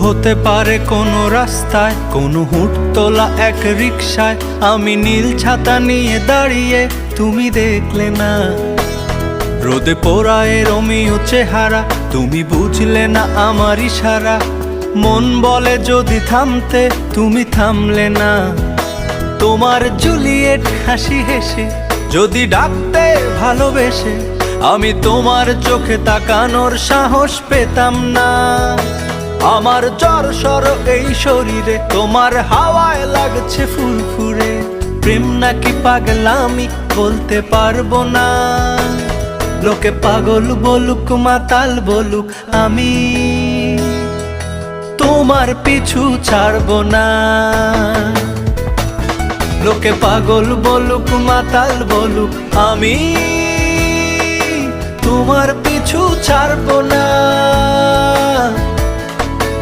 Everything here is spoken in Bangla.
হতে পারে কোনো রাস্তায়, কোনো হুটতোলা এক রিকশায় আমি নীল ছাতা নিয়ে দাঁড়িয়ে, তুমি দেখলে না। রোদে পোড়ায় রোমিও চেহারা, তুমি বুঝলে না আমার ইশারা। মন বলে যদি থামতে, তুমি থামলে না। তোমার জুলিয়েট হাসি হেসে যদি ডাকতে ভালোবেসে, আমি তোমার চোখে তাকানোর সাহস পেতাম না। আমার জ্বর এই শরীরে, তোমার হাওয়ায় লাগছে ফুরফুরে। প্রেম নাকি পাগলামি বলতে পারবো না। লোকে পাগল বলুক মাতাল বলুক, আমি তোমার পিছু ছাড়বো না। লোকে পাগল বলুক মাতাল বলুক, আমি তোমার পিছু ছাড়বো না।